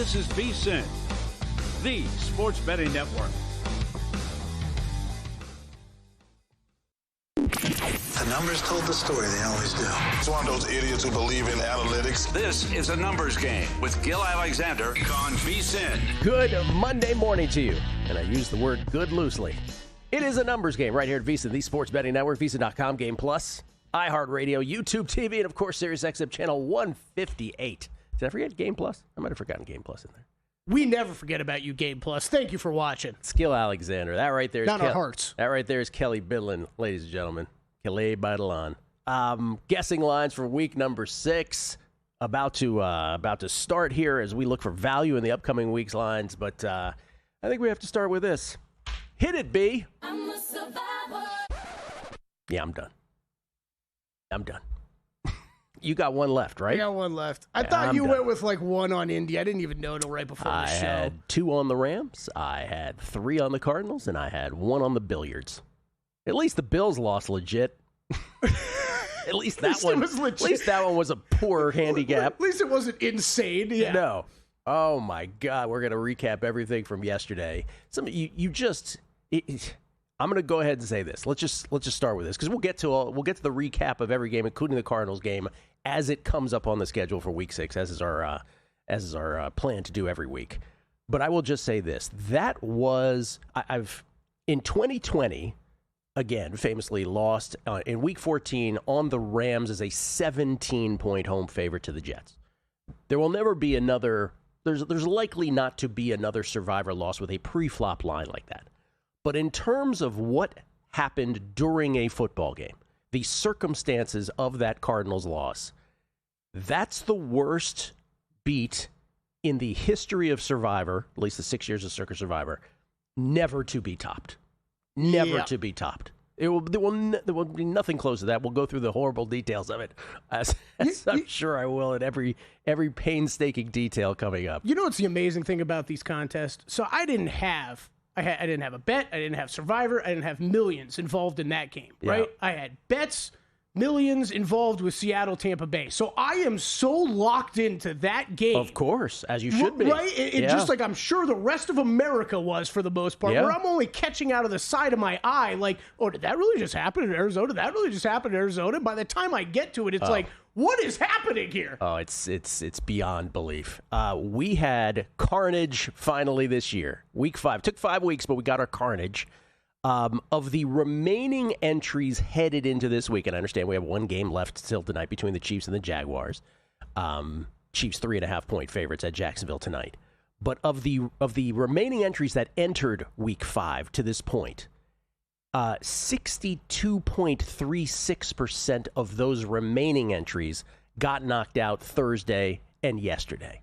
This is VSiN, the sports betting network. The numbers told the story, they always do. It's one of those idiots who believe in analytics. This is a numbers game with Gil Alexander on VSiN. Good Monday morning to you. And I use the word good loosely. It is a numbers game right here at VSiN, the sports betting network, VSiN.com, Game Plus, iHeartRadio, YouTube TV, and of course, SiriusXM channel 158. Did I forget Game Plus? I might have forgotten Game Plus in there. We never forget about you, Game Plus. Thank you for watching. Skill Alexander. That right there is Not our hearts. That right there is Kelly Bidlin, ladies and gentlemen. Kelly Bidlin. Guessing lines for week number 6. About to start here as we look for value in the upcoming week's lines. But I think we have to start with this. Hit it, B. I'm a survivor. Yeah, I'm done. You got one left, right? I got one left. I thought you went with like one on Indy. I didn't even know till right before the show. I had 2 on the Rams. I had 3 on the Cardinals, and I had 1 on the Billiards. At least the Bills lost legit. At least that one was legit. At least that one was a poor handicap. At least it wasn't insane. Yeah. No. Oh my God, we're gonna recap everything from yesterday. I'm gonna go ahead and say this. Let's just start with this because we'll get to the recap of every game, including the Cardinals game, as it comes up on the schedule for Week 6, as is our plan to do every week. But I will just say this: that was I've in 2020. Again, famously lost in Week 14 on the Rams as a 17-point home favorite to the Jets. There will never be another. There's likely not to be another survivor loss with a pre-flop line like that. But in terms of what happened during a football game, the circumstances of that Cardinals loss, that's the worst beat in the history of Survivor, at least the 6 years of Circa Survivor, never to be topped. Never to be topped. There will be nothing close to that. We'll go through the horrible details of it, as I'm sure I will in every painstaking detail coming up. You know what's the amazing thing about these contests? So I didn't have a bet. I didn't have Survivor. I didn't have millions involved in that game, right? Yeah. I had bets, millions involved with Seattle, Tampa Bay. So I am so locked into that game. Of course, as you should be. Right? Just like I'm sure the rest of America was for the most part, where I'm only catching out of the side of my eye like, oh, did that really just happen in Arizona? Did that really just happen in Arizona? By the time I get to it, it's like, what is happening here? Oh, it's beyond belief. We had carnage finally this year. Week 5. Took 5 weeks, but we got our carnage. Of the remaining entries headed into this week, and I understand we have 1 game left still tonight between the Chiefs and the Jaguars. Chiefs 3.5-point favorites at Jacksonville tonight. But of the remaining entries that entered Week 5 to this point, 62.36% of those remaining entries got knocked out Thursday and yesterday.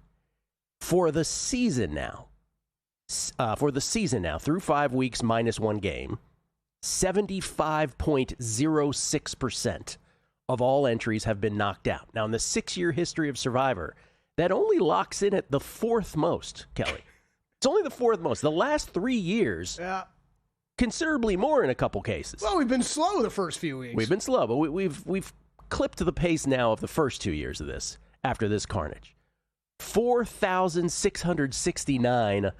For the season now, through 5 weeks minus 1 game, 75.06% of all entries have been knocked out. Now, in the 6-year history of Survivor, that only locks in at the 4th most, Kelly. It's only the 4th most. The last 3 years, considerably more in a couple cases. Well, we've been slow the first few weeks. We've been slow, but we've clipped to the pace now of the first 2 years of this, after this carnage. 4,669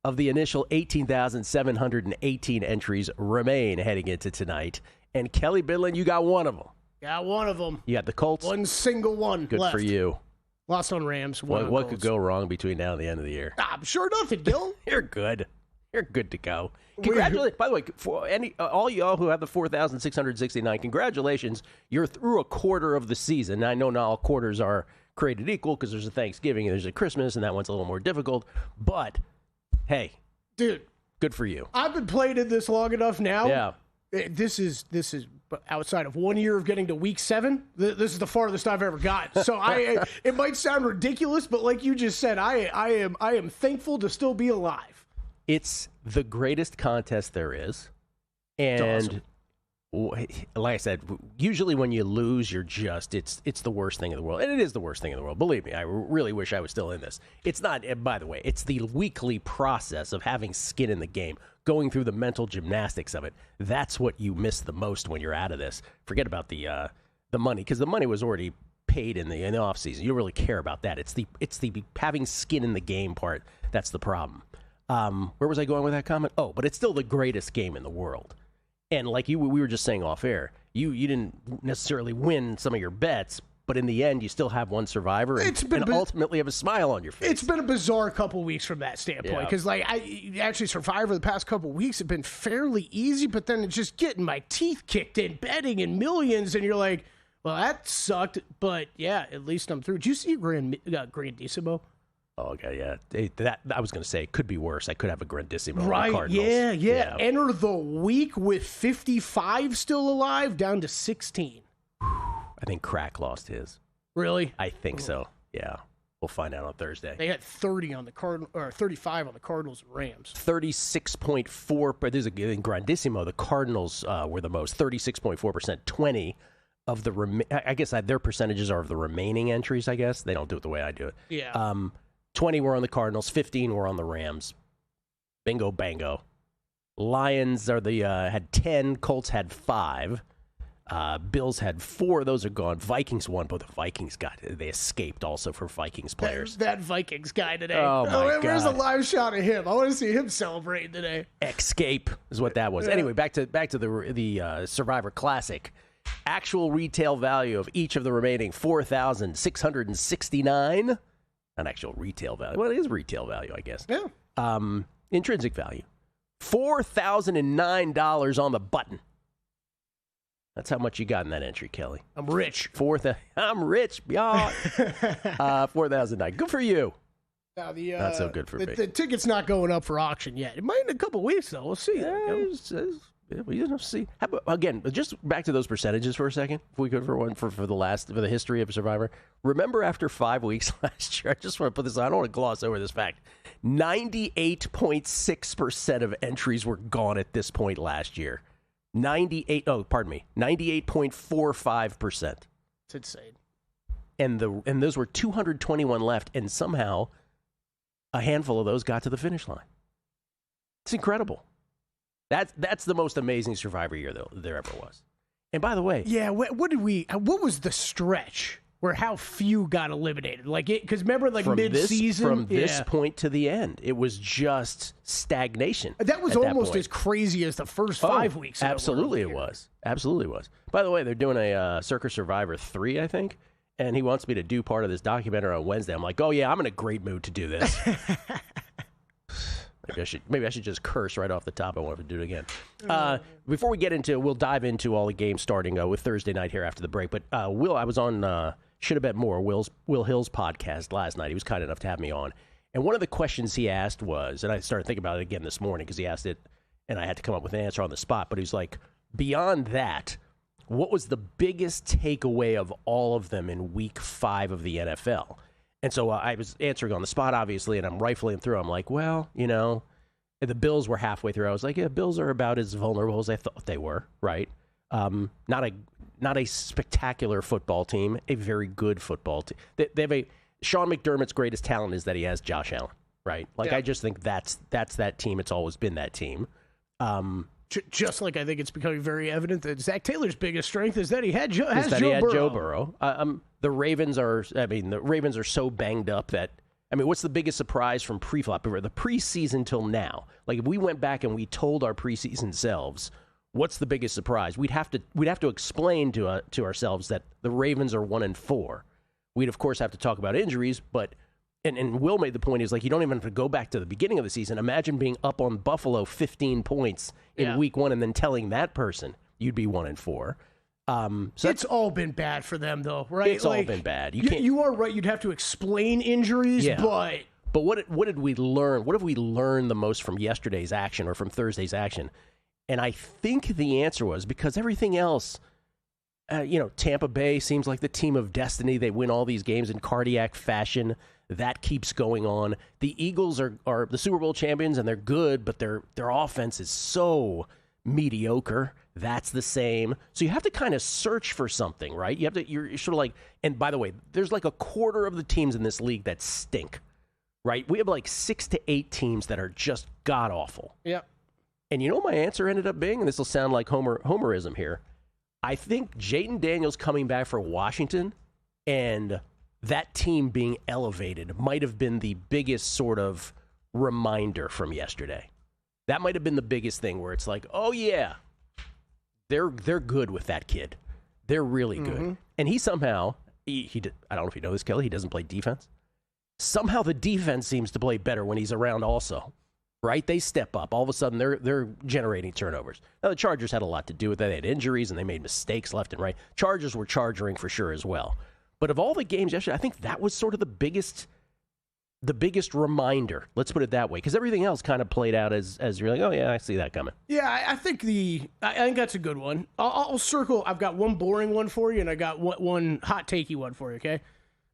of the initial 18,718 entries remain heading into tonight. And Kelly Bidlin, you got one of them. Got one of them. You got the Colts. One single one Good left. For you. Lost on Rams. What could go wrong between now and the end of the year? I'm sure nothing, Gil. You're good. You're good to go. Congratulations. By the way, for all y'all who have the 4,669, congratulations. You're through a quarter of the season. I know not all quarters are created equal because there's a Thanksgiving and there's a Christmas, and that one's a little more difficult. But hey, dude, good for you. I've been playing it this long enough now. Yeah. This is outside of 1 year of getting to week 7. This is the farthest I've ever gotten. So it might sound ridiculous, but like you just said, I am thankful to still be alive. It's the greatest contest there is, and like I said, usually when you lose, you're just it's the worst thing in the world, and it is the worst thing in the world. Believe me, I really wish I was still in this. It's not. By the way, it's the weekly process of having skin in the game, going through the mental gymnastics of it. That's what you miss the most when you're out of this. Forget about the money, because the money was already paid in the offseason. You don't really care about that. It's the having skin in the game part that's the problem. Where was I going with that comment? Oh, but it's still the greatest game in the world. And like we were just saying off air, you didn't necessarily win some of your bets, but in the end, you still have one survivor and ultimately have a smile on your face. It's been a bizarre couple weeks from that standpoint because, Survivor the past couple weeks have been fairly easy, but then it's just getting my teeth kicked in, betting in millions, and you're like, well, that sucked, but yeah, at least I'm through. Did you see Grandissimo? Oh, okay, yeah. That I was going to say it could be worse. I could have a Grandissimo. Right, on the Cardinals. Yeah. Enter the week with 55 still alive, down to 16. I think Crack lost his. Really? I think so. Yeah. We'll find out on Thursday. They had 30 on the Cardinals, or 35 on the Cardinals and Rams. 36.4. But there's in Grandissimo, the Cardinals were the most. 36.4%. 20 of the I guess their percentages are of the remaining entries. I guess they don't do it the way I do it. Yeah. 20 were on the Cardinals. 15 were on the Rams. Bingo, bango. Lions are had 10. Colts had 5. Bills had 4. Those are gone. Vikings won, but the Vikings they escaped also for Vikings players. That Vikings guy today. Oh, my God. Where's the live shot of him? I want to see him celebrating today. Escape is what that was. Yeah. Anyway, back to the Survivor Classic. Actual retail value of each of the remaining 4,669. Not actual retail value. Well, it is retail value, I guess. Yeah. Intrinsic value. $4,009 on the button. That's how much you got in that entry, Kelly. I'm rich. I'm rich, y'all. 4,009. Good for you. Now not so good for me. The ticket's not going up for auction yet. It might in a couple weeks, though. We'll see. We don't see. How about, again, just back to those percentages for a second, if we could, for the history of Survivor. Remember, after 5 weeks last year, I just want to put this on. I don't want to gloss over this fact. 98.6% of entries were gone at this point last year. 98.45%. It's insane. And those were 221 left, and somehow a handful of those got to the finish line. It's incredible. That's the most amazing Survivor year there ever was. And by the way, yeah, what was the stretch where how few got eliminated? Because remember, mid-season, from this point to the end, it was just stagnation. That was almost as crazy as the first 5 weeks. Absolutely, it was. Absolutely, it was. By the way, they're doing a Circus Survivor 3, I think, and he wants me to do part of this documentary on Wednesday. I'm like, oh yeah, I'm in a great mood to do this. Maybe I should just curse right off the top. I want to do it again. Before we get into, we'll dive into all the games starting with Thursday night here after the break. But I was on Should Have Bet More, Will Hill's podcast last night. He was kind enough to have me on. And one of the questions he asked was, and I started thinking about it again this morning because he asked it, and I had to come up with an answer on the spot. But he was like, beyond that, what was the biggest takeaway of all of them in Week 5 of the NFL? And so I was answering on the spot, obviously, and I'm rifling through. I'm like, well, the Bills were halfway through. I was like, yeah, Bills are about as vulnerable as I thought they were, right? Not a spectacular football team, a very good football team. They have Sean McDermott's greatest talent is that he has Josh Allen, right? I just think that's that team. It's always been that team. Just like I think it's becoming very evident that Zach Taylor's biggest strength is that he had Joe Burrow. The Ravens are so banged up that, what's the biggest surprise from pre-flop, the preseason till now? Like, if we went back and we told our preseason selves, what's the biggest surprise? We'd have to explain to ourselves that the Ravens are 1-4. We'd of course have to talk about injuries, but and Will made the point is you don't even have to go back to the beginning of the season. Imagine being up on Buffalo 15 points in Week 1 and then telling that person you'd be 1-4. So it's all been bad for them, though, right? It's all been bad. You are right. You'd have to explain injuries, but what did we learn? What have we learned the most from yesterday's action or from Thursday's action? And I think the answer was because everything else, Tampa Bay seems like the team of destiny. They win all these games in cardiac fashion. That keeps going on. The Eagles are the Super Bowl champions, and they're good, but their offense is so mediocre. That's the same. So you have to kind of search for something, right? You're sort of like, and by the way, there's like a quarter of the teams in this league that stink, right? We have 6 to 8 teams that are just god-awful. Yep. And you know what my answer ended up being? And this will sound like homerism here. I think Jayden Daniels coming back for Washington And that team being elevated might have been the biggest sort of reminder from yesterday. That might have been the biggest thing where it's like, oh, yeah, they're good with that kid. They're really good. Mm-hmm. And he somehow, I don't know if you know this, Kelly, he doesn't play defense. Somehow the defense seems to play better when he's around also, right? They step up. All of a sudden, they're generating turnovers. Now, the Chargers had a lot to do with that. They had injuries, and they made mistakes left and right. Chargers were charging for sure as well. But of all the games yesterday, I think that was sort of the biggest reminder. Let's put it that way, because everything else kind of played out as you're like, oh yeah, I see that coming. Yeah, I think that's a good one. I'll circle. I've got one boring one for you, and I got one hot takey one for you. Okay,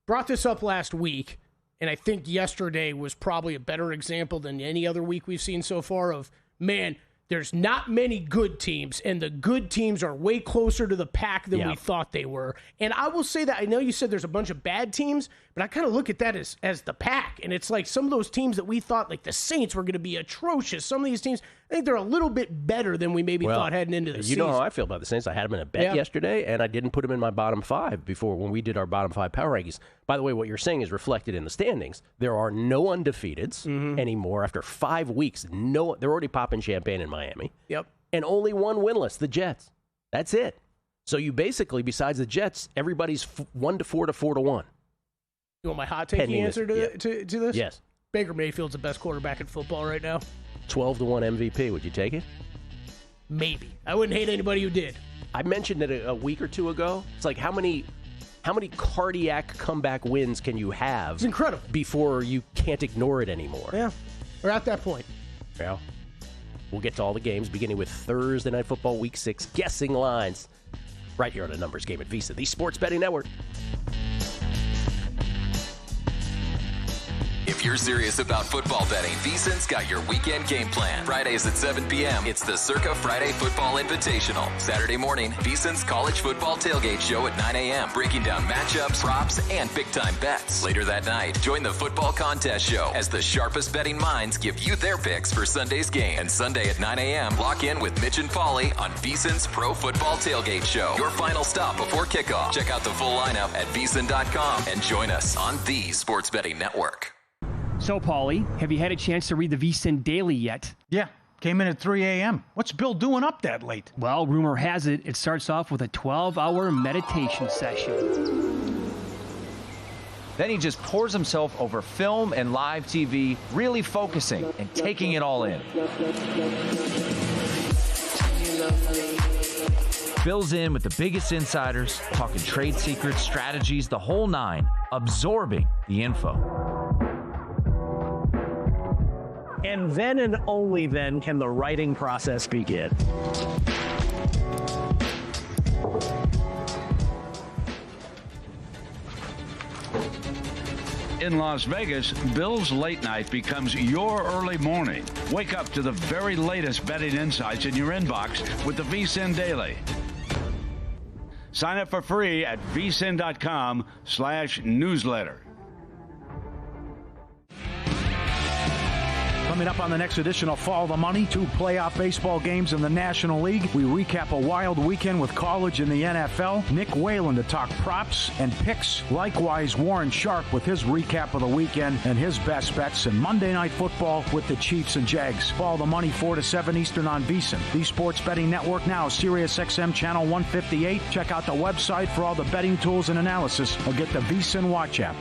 brought this up last week, and I think yesterday was probably a better example than any other week we've seen so far. Of man, there's not many good teams, and the good teams are way closer to the pack than we thought they were. And I will say that I know you said there's a bunch of bad teams, but I kind of look at that as the pack. And it's like some of those teams that we thought, like the Saints, were going to be atrocious. Some of these teams, I think they're a little bit better than we maybe thought heading into the season. You know how I feel about the Saints. I had them in a bet yesterday, and I didn't put them in my bottom five before when we did our bottom five power rankings. By the way, what you're saying is reflected in the standings. There are no undefeateds anymore after 5 weeks. No, they're already popping champagne in Miami. Yep. And only one winless, the Jets. That's it. So you basically, besides the Jets, everybody's 1-4 to 4-1. You want my hot take answer to this? Yes. Baker Mayfield's the best quarterback in football right now. 12-1 MVP. Would you take it? Maybe. I wouldn't hate anybody who did. I mentioned it a week or two ago. It's like how many cardiac comeback wins can you have? It's incredible. Before you can't ignore it anymore. Yeah. We're at that point. Yeah. We'll get to all the games, beginning with Thursday Night Football Week 6, guessing lines, right here on a numbers game at VSiN, the Sports Betting Network. If you're serious about football betting, VSiN's got your weekend game plan. Fridays at 7 p.m., it's the Circa Friday Football Invitational. Saturday morning, VSiN's college football tailgate show at 9 a.m., breaking down matchups, props, and big-time bets. Later that night, join the Football Contest show as the sharpest betting minds give you their picks for Sunday's game. And Sunday at 9 a.m., lock in with Mitch and Paulie on VSiN's Pro Football Tailgate Show. Your final stop before kickoff. Check out the full lineup at VSiN.com and join us on the Sports Betting Network. So, Paulie, have you had a chance to read the VSiN Daily yet? Yeah, came in at 3 a.m. What's Bill doing up that late? Well, rumor has it starts off with a 12-hour meditation session. Then he just pours himself over film and live TV, really focusing and taking it all in. Bill's in with the biggest insiders, talking trade secrets, strategies, the whole nine, absorbing the info. And then and only then can the writing process begin. In Las Vegas, Bill's late night becomes your early morning. Wake up to the very latest betting insights in your inbox with the VSiN Daily. Sign up for free at vsin.com/newsletter. Coming up on the next edition of Follow the Money, 2 playoff baseball games in the National League. We recap a wild weekend with college and the NFL. Nick Whalen to talk props and picks. Likewise, Warren Sharp with his recap of the weekend and his best bets. And Monday Night Football with the Chiefs and Jags. Follow the Money 4 to 7 Eastern on VSiN. The Sports Betting Network now, Sirius XM Channel 158. Check out the website for all the betting tools and analysis, or get the VSiN Watch app.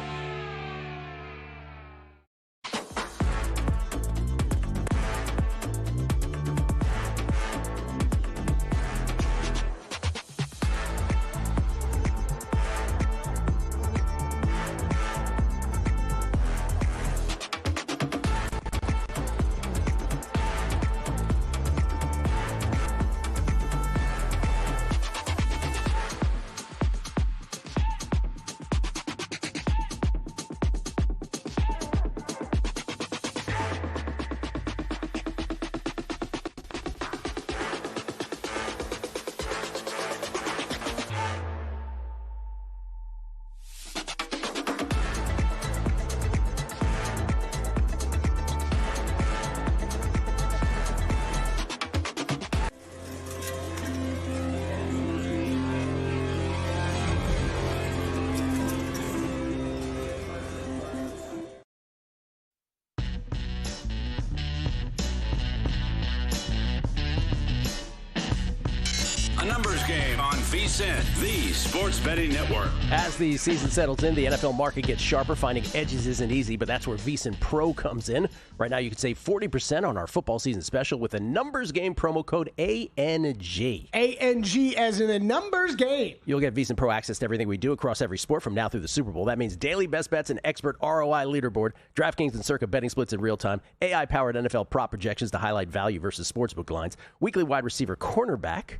A numbers game on VSiN, the sports betting network. As the season settles in, the NFL market gets sharper. Finding edges isn't easy, but that's where VSiN Pro comes in. Right now, you can save 40% on our football season special with a numbers game promo code ANG. ANG as in a numbers game. You'll get VSiN Pro access to everything we do across every sport from now through the Super Bowl. That means daily best bets and expert ROI leaderboard, DraftKings and Circa betting splits in real time, AI-powered NFL prop projections to highlight value versus sportsbook lines, weekly wide receiver cornerback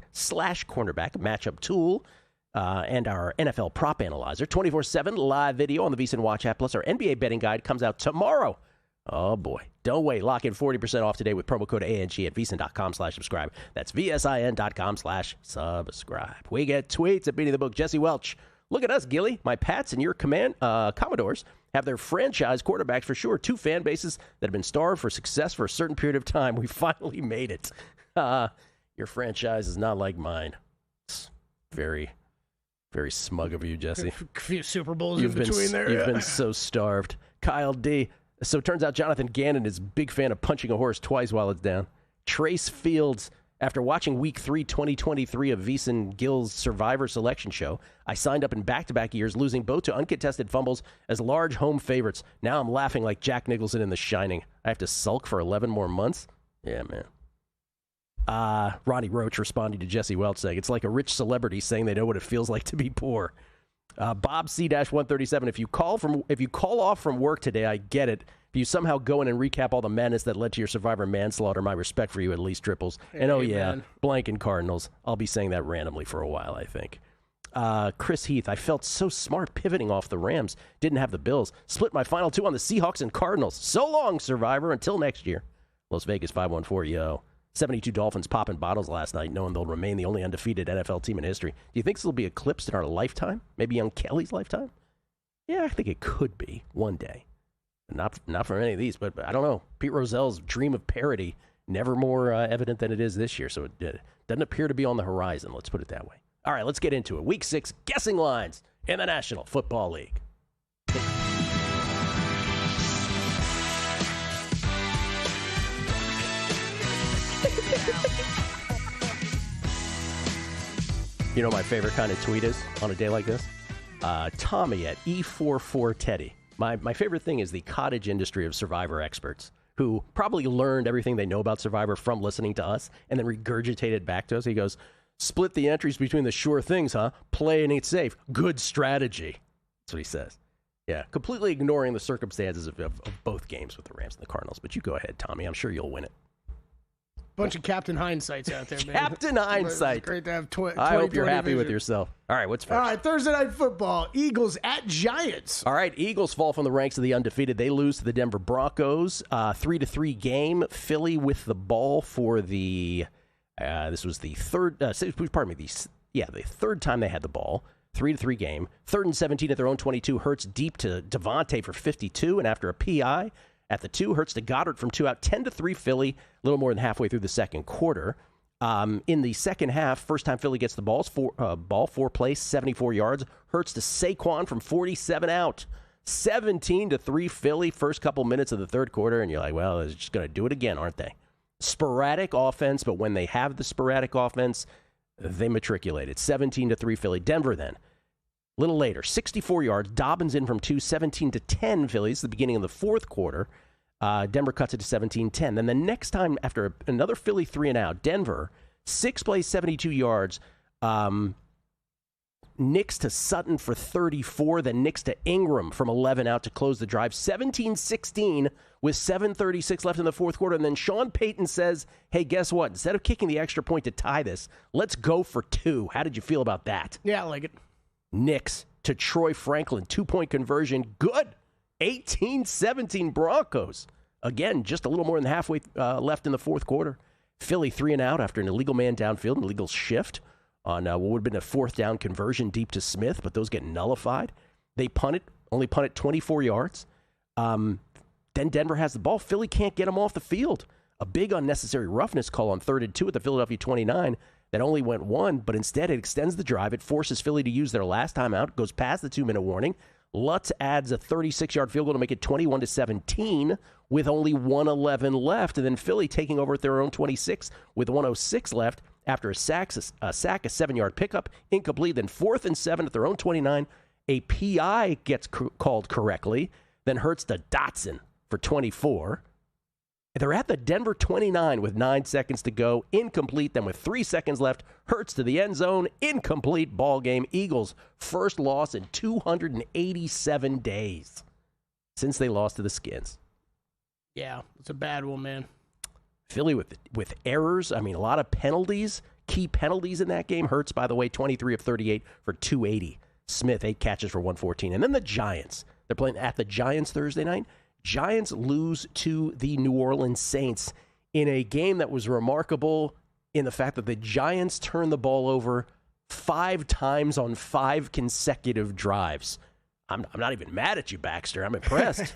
matchup tool, and our NFL prop analyzer, 24/7 live video on the VSiN Watch app, plus our NBA betting guide comes out tomorrow. Oh boy. Don't wait. Lock in 40% off today with promo code ANG at VSiN.com/subscribe. That's VSIN.com/subscribe. We get tweets at Beating the Book. Jesse Welch. Look at us, Gilly. My Pats and your Commodores have their franchise quarterbacks for sure. Two fan bases that have been starved for success for a certain period of time. We finally made it. Your franchise is not like mine. It's very, very smug of you, Jesse. A few Super Bowls in between there. You've been so starved. Kyle D. So it turns out Jonathan Gannon is a big fan of punching a horse twice while it's down. Trace Fields. After watching Week 3, 2023 of VSiN Gill's Survivor Selection Show, I signed up in back-to-back years, losing both to uncontested fumbles as large home favorites. Now I'm laughing like Jack Nicholson in The Shining. I have to sulk for 11 more months? Yeah, man. Ronnie Roach responding to Jesse Welch saying, it's like a rich celebrity saying they know what it feels like to be poor. Bob C-137, if you call off from work today, I get it. If you somehow go in and recap all the madness that led to your survivor manslaughter, my respect for you at least triples. And oh yeah, blank and Cardinals. I'll be saying that randomly for a while, I think. Chris Heath, I felt so smart pivoting off the Rams. Didn't have the Bills. Split my final two on the Seahawks and Cardinals. So long, survivor. Until next year. Las Vegas 514, yo. 72 Dolphins popping bottles last night, knowing they'll remain the only undefeated NFL team in history. Do you think this will be eclipsed in our lifetime? Maybe young Kelly's lifetime? Yeah, I think it could be one day. Not for any of these, but I don't know. Pete Rozell's dream of parody, never more evident than it is this year, so it doesn't appear to be on the horizon, let's put it that way. All right, let's get into it. Week 6 guessing lines in the National Football League. You know what my favorite kind of tweet is on a day like this? Tommy at E44Teddy. My favorite thing is the cottage industry of Survivor experts who probably learned everything they know about Survivor from listening to us and then regurgitated back to us. He goes, split the entries between the sure things, huh? Play and eat safe. Good strategy. That's what he says. Yeah, completely ignoring the circumstances of both games with the Rams and the Cardinals. But you go ahead, Tommy. I'm sure you'll win it. Bunch of Captain Hindsights out there, man. Captain Hindsight. It's great to have 20. I hope you're happy with yourself. All right, what's first? All right, Thursday Night Football. Eagles at Giants. All right, Eagles fall from the ranks of the undefeated. They lose to the Denver Broncos. 3-3 game. Philly with the ball for the. This was the third. The third time they had the ball. 3-3 game. 3rd and 17 at their own 22. Hurts deep to Devontae for 52, and after a PI. At the 2, Hurts to Goddard from 2 out, 10-3 Philly, a little more than halfway through the second quarter. In the second half, first time Philly gets the ball, 4 plays, 74 yards. Hurts to Saquon from 47 out, 17-3 Philly, first couple minutes of the third quarter, and you're like, well, they're just going to do it again, aren't they? Sporadic offense, but when they have the sporadic offense, they matriculate it. 17-3 Philly. Denver then. A little later, 64 yards. Dobbins in from 2, 17-10 Phillies, the beginning of the fourth quarter. Denver cuts it to 17-10. Then the next time, after another Philly 3 and out, Denver, 6 plays, 72 yards. Nix to Sutton for 34. Then Nix to Ingram from 11 out to close the drive. 17-16 with 7:36 left in the fourth quarter. And then Sean Payton says, hey, guess what? Instead of kicking the extra point to tie this, let's go for 2. How did you feel about that? Yeah, I like it. Nix to Troy Franklin, 2-point conversion. Good. 18-17 Broncos. Again, just a little more than halfway left in the fourth quarter. Philly 3 and out after an illegal man downfield, an illegal shift on what would have been a 4th down conversion deep to Smith, but those get nullified. They only punt it 24 yards. Then Denver has the ball. Philly can't get them off the field. A big unnecessary roughness call on 3rd and 2 at the Philadelphia 29. That only went 1, but instead it extends the drive. It forces Philly to use their last timeout, goes past the 2-minute warning. Lutz adds a 36-yard field goal to make it 21-17 with only 1:11 left. And then Philly taking over at their own 26 with 1:06 left after a sack, a 7-yard pickup, incomplete. Then 4th and 7 at their own 29. A PI gets called correctly. Then Hurts to Dotson for 24. They're at the Denver 29 with 9 seconds to go. Incomplete. Then with 3 seconds left, Hurts to the end zone. Incomplete. Ball game. Eagles' first loss in 287 days since they lost to the Skins. Yeah, it's a bad one, man. Philly with errors. I mean, a lot of penalties. Key penalties in that game. Hurts, by the way, 23 of 38 for 280. Smith, 8 catches for 114. And then the Giants. They're playing at the Giants Thursday night. Giants lose to the New Orleans Saints in a game that was remarkable in the fact that the Giants turned the ball over 5 times on 5 consecutive drives. I'm not even mad at you, Baxter. I'm impressed.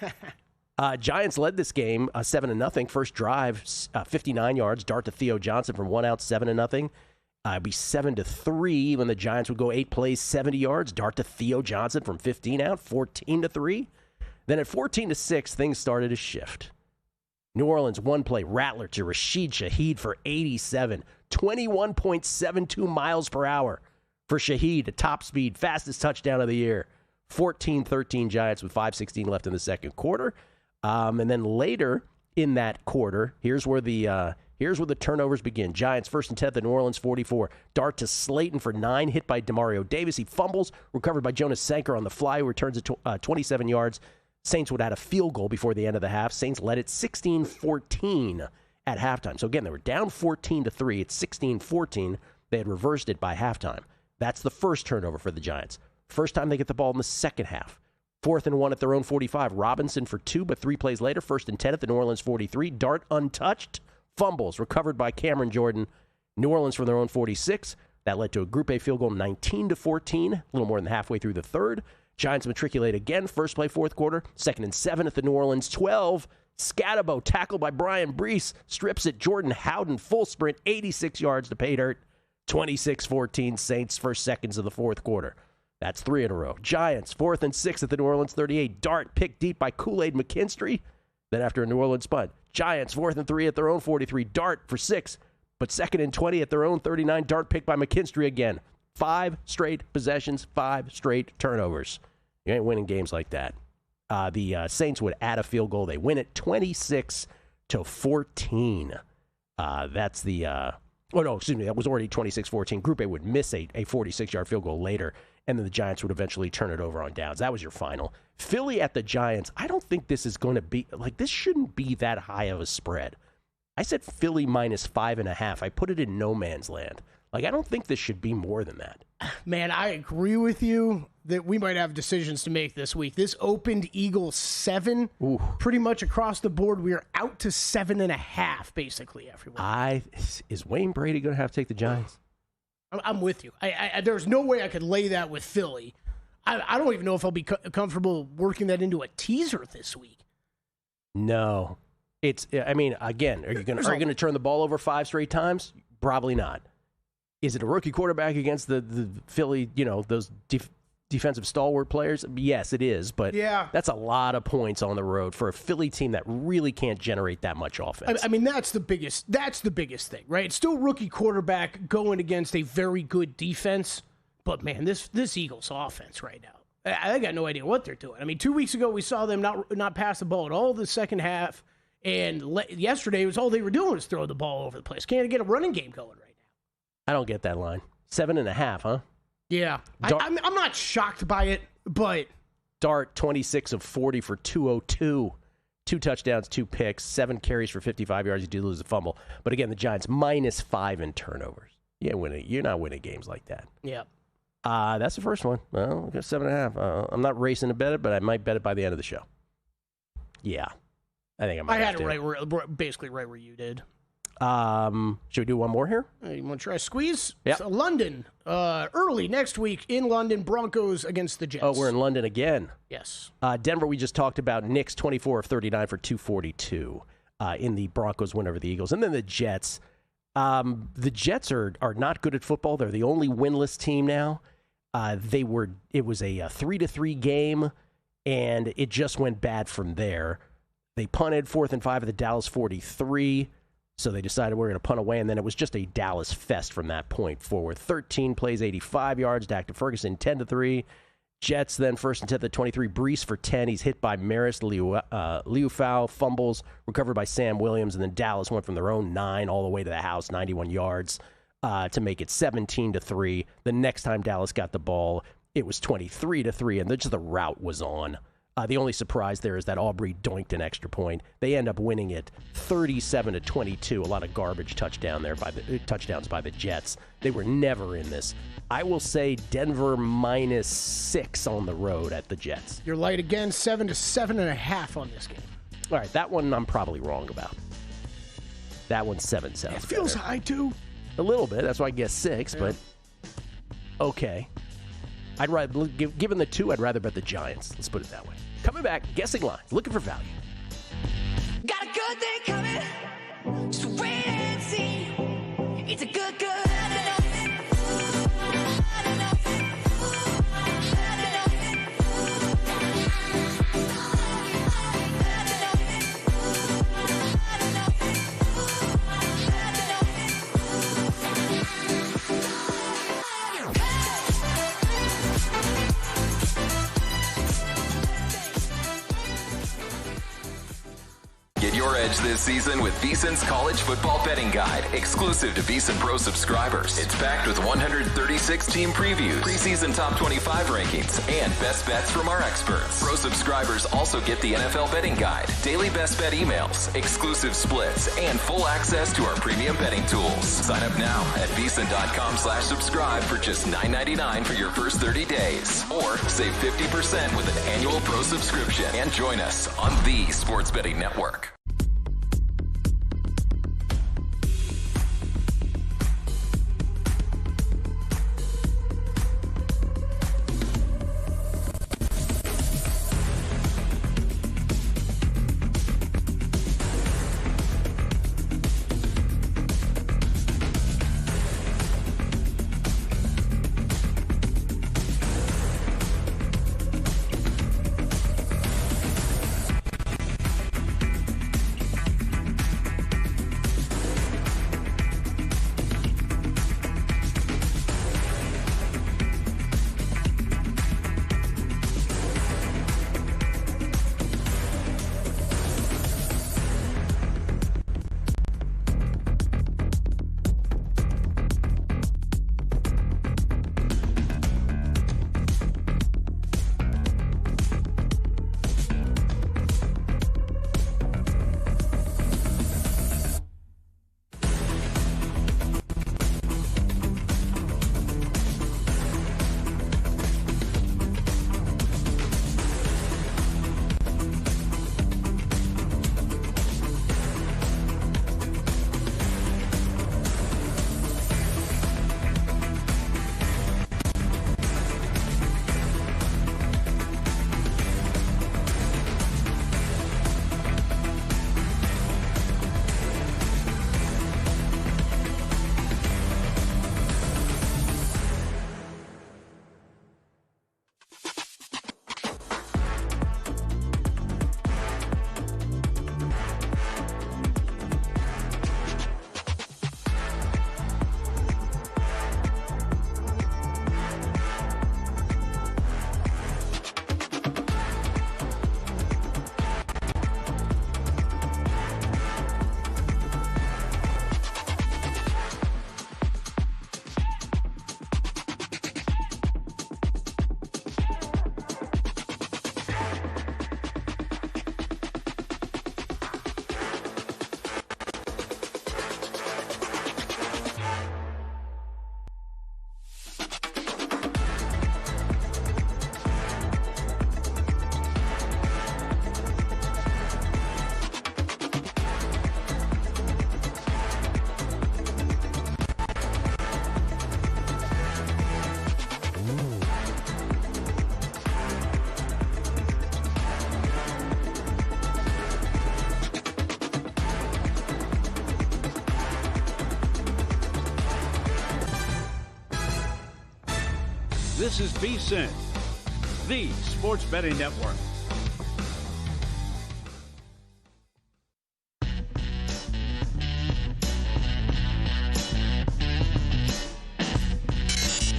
Giants led this game 7-0. First drive, 59 yards. Dart to Theo Johnson from 1 out, 7-0. It'd be 7-3 when the Giants would go 8 plays, 70 yards. Dart to Theo Johnson from 15 out, 14-3. Then at 14-6, things started to shift. New Orleans, 1 play, Rattler to Rashid Shaheed for 87, 21.72 miles per hour for Shaheed, a top speed, fastest touchdown of the year. 14-13 Giants with 5:16 left in the second quarter. And then later in that quarter, here's where the turnovers begin. Giants 1st and 10 at New Orleans 44. Dart to Slayton for 9, hit by Demario Davis. He fumbles, recovered by Jonas Sanker on the fly, who returns it 27 yards. Saints would add a field goal before the end of the half. Saints led it 16-14 at halftime. So again, they were down 14-3. It's 16-14. They had reversed it by halftime. That's the first turnover for the Giants. First time they get the ball in the second half. 4th and 1 at their own 45. Robinson for 2, but 3 plays later. 1st and 10 at the New Orleans 43. Dart untouched. Fumbles recovered by Cameron Jordan. New Orleans from their own 46. That led to a Group A field goal, 19-14, a little more than halfway through the third. Giants matriculate again, first play, fourth quarter. 2nd and 7 at the New Orleans 12. Scatabo, tackled by Brian Brees, strips it. Jordan Howden, full sprint, 86 yards to pay dirt. 26-14 Saints, first seconds of the fourth quarter. That's 3 in a row. Giants, 4th and 6 at the New Orleans 38. Dart picked deep by Kool-Aid McKinstry. Then after a New Orleans punt. Giants, 4th and 3 at their own 43. Dart for 6, but 2nd and 20 at their own 39. Dart picked by McKinstry again. 5 straight possessions, 5 straight turnovers. You ain't winning games like that. The Saints would add a field goal. They win it 26-14. That's the... that was already 26-14. Group A would miss a 46-yard field goal later, and then the Giants would eventually turn it over on downs. That was your final. Philly at the Giants, I don't think this is going to be... this shouldn't be that high of a spread. I said Philly minus 5.5. I put it in no man's land. I don't think this should be more than that. Man, I agree with you that we might have decisions to make this week. This opened Eagles 7. Ooh. Pretty much across the board. We are out to 7.5, basically, everywhere. Is Wayne Brady going to have to take the Giants? I'm with you. There's no way I could lay that with Philly. I don't even know if I'll be comfortable working that into a teaser this week. No. Again, are you going to turn the ball over 5 straight times? Probably not. Is it a rookie quarterback against the Philly, those defensive stalwart players? Yes, it is, but that's a lot of points on the road for a Philly team that really can't generate that much offense. That's the biggest thing, right? It's still rookie quarterback going against a very good defense, but man, this Eagles offense right now, I got no idea what they're doing. 2 weeks ago we saw them not pass the ball at all the second half, and yesterday was all they were doing was throw the ball over the place. Can't get a running game going right now. I don't get that line. 7.5, huh? Yeah. I'm not shocked by it, but... Dart, 26 of 40 for 202. 2 touchdowns, 2 picks, 7 carries for 55 yards. You do lose a fumble. But again, the Giants minus 5 in turnovers. You're not winning games like that. Yeah. That's the first one. Well, I got 7.5. I'm not racing to bet it, but I might bet it by the end of the show. Yeah. I think I might have to. I had it basically right where you did. Should we do one more here? You want to try a squeeze? Yeah. So London, early next week in London, Broncos against the Jets. Oh, we're in London again. Yes. Denver, we just talked about. Knicks, 24 of 39 for 242 in the Broncos win over the Eagles. And then the Jets. The Jets are not good at football. They're the only winless team now. It was a 3-3 game. and it just went bad from there. They punted 4th and 5 at the Dallas 43, so they decided we're going to punt away, and then it was just a Dallas fest from that point forward. 13 plays, 85 yards. Dak to Ferguson, 10-3. Jets then 1st and 10 at 23. Brees for 10. He's hit by Maris. Liufau fumbles, recovered by Sam Williams, and then Dallas went from their own 9 all the way to the house, 91 yards, to make it 17-3. The next time Dallas got the ball, it was 23-3, and just the route was on. The only surprise there is that Aubrey doinked an extra point. They end up winning it 37-22. A lot of garbage touchdowns by the Jets. They were never in this. I will say Denver -6 on the road at the Jets. You're light again, 7 to 7.5 on this game. All right, that one I'm probably wrong about. That one 7 sounds It feels better. high too. A little bit. That's why I guess 6, but okay. I'd rather, given the 2, I'd rather bet the Giants. Let's put it that way. Coming back, guessing lines, looking for value. Got a good thing coming. Just wait and see. It's a good. Get your edge this season with VSiN's College Football Betting Guide, exclusive to VSiN Pro subscribers. It's packed with 136 team previews, preseason top 25 rankings, and best bets from our experts. Pro subscribers also get the NFL Betting Guide, daily best bet emails, exclusive splits, and full access to our premium betting tools. Sign up now at VSiN.com/subscribe for just $9.99 for your first 30 days. Or save 50% with an annual Pro subscription. And join us on the Sports Betting Network. This is VSiN, the Sports Betting Network.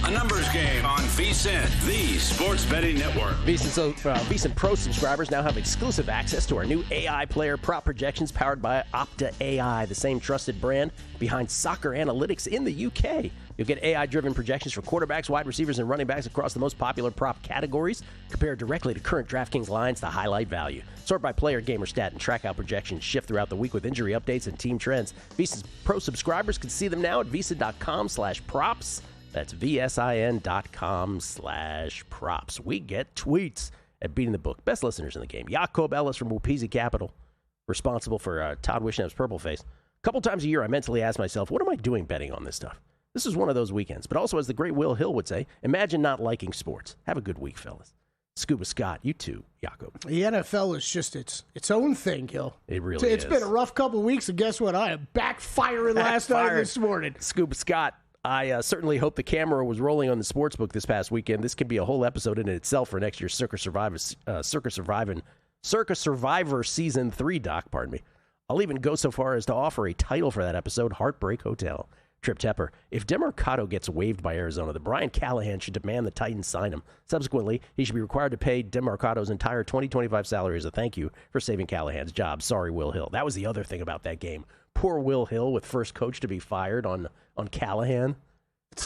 A numbers game on VSiN, the sports betting network. VSiN Pro subscribers now have exclusive access to our new AI player prop projections powered by Opta AI, the same trusted brand behind soccer analytics in the UK. You'll get AI-driven projections for quarterbacks, wide receivers, and running backs across the most popular prop categories, compared directly to current DraftKings lines to highlight value. Sort by player, gamer stat, and track how projections shift throughout the week with injury updates and team trends. VSiN Pro subscribers can see them now at VSiN.com/props. That's VSIN.com/props. We get tweets at Beating the Book. Best listeners in the game. Jacob Ellis from Wapisi Capital, responsible for Todd Wishnev's Purple Face. A couple times a year, I mentally ask myself, what am I doing betting on this stuff? This is one of those weekends. But also, as the great Will Hill would say, imagine not liking sports. Have a good week, fellas. Scuba Scott, you too, Jacob. The NFL is just its own thing, Gil. It really is. It's been a rough couple of weeks, and guess what? I am backfiring last night this morning. Scuba Scott, I certainly hope the camera was rolling on the sportsbook this past weekend. This could be a whole episode in itself for next year's Circa Survivor Season 3 doc, pardon me. I'll even go so far as to offer a title for that episode, Heartbreak Hotel. Trip Tepper, if DeMarcado gets waived by Arizona, then Brian Callahan should demand the Titans sign him. Subsequently, he should be required to pay DeMarcado's entire 2025 salary as a thank you for saving Callahan's job. Sorry, Will Hill. That was the other thing about that game. Poor Will Hill with first coach to be fired on Callahan. It's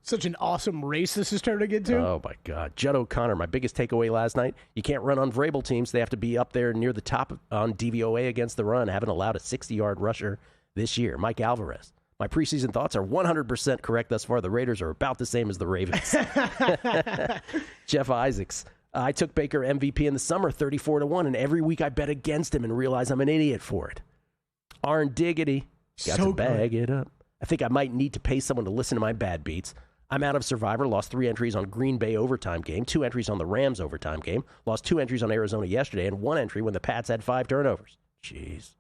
such an awesome race this is turning into. Oh, my God. Judd O'Connor, my biggest takeaway last night, you can't run on Vrabel teams. They have to be up there near the top on DVOA against the run. Haven't allowed a 60-yard rusher this year. Mike Alvarez. My preseason thoughts are 100% correct thus far. The Raiders are about the same as the Ravens. Jeff Isaacs. I took Baker MVP in the summer, 34-1, and every week I bet against him and realize I'm an idiot for it. Arn Diggity. Got to bag it up. I think I might need to pay someone to listen to my bad beats. I'm out of Survivor, lost 3 entries on Green Bay overtime game, 2 entries on the Rams overtime game, lost 2 entries on Arizona yesterday, and 1 entry when the Pats had 5 turnovers. Jeez.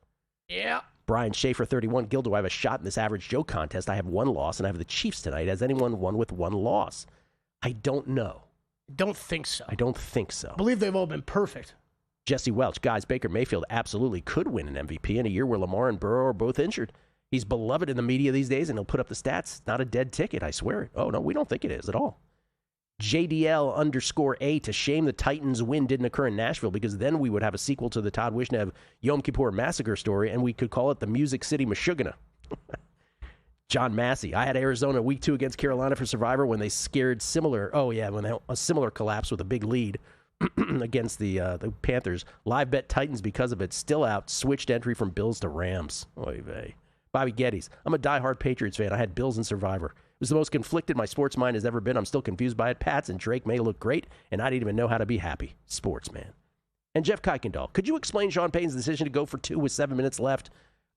Yeah. Brian Schaefer, 31. Gil, do I have a shot in this average Joe contest? I have 1 loss, and I have the Chiefs tonight. Has anyone won with 1 loss? I don't know. I don't think so. I don't think so. I believe they've all been perfect. Jesse Welch. Guys, Baker Mayfield absolutely could win an MVP in a year where Lamar and Burrow are both injured. He's beloved in the media these days, and he'll put up the stats. Not a dead ticket, I swear it. Oh, no, we don't think it is at all. JDL_A, to shame the Titans win didn't occur in Nashville, because then we would have a sequel to the Todd Wishnev Yom Kippur Massacre story, and we could call it the Music City Meshuggah. John Massey. I had Arizona week 2 against Carolina for Survivor when they scared when they had a similar collapse with a big lead against the Panthers. Live bet Titans because of it. Still out. Switched entry from Bills to Rams. Oy vey. Bobby Geddes. I'm a diehard Patriots fan. I had Bills in Survivor. It was the most conflicted my sports mind has ever been. I'm still confused by it. Pats and Drake may look great, and I didn't even know how to be happy. Sports, man. And Jeff Kuykendall. Could you explain Sean Payton's decision to go for 2 with 7 minutes left?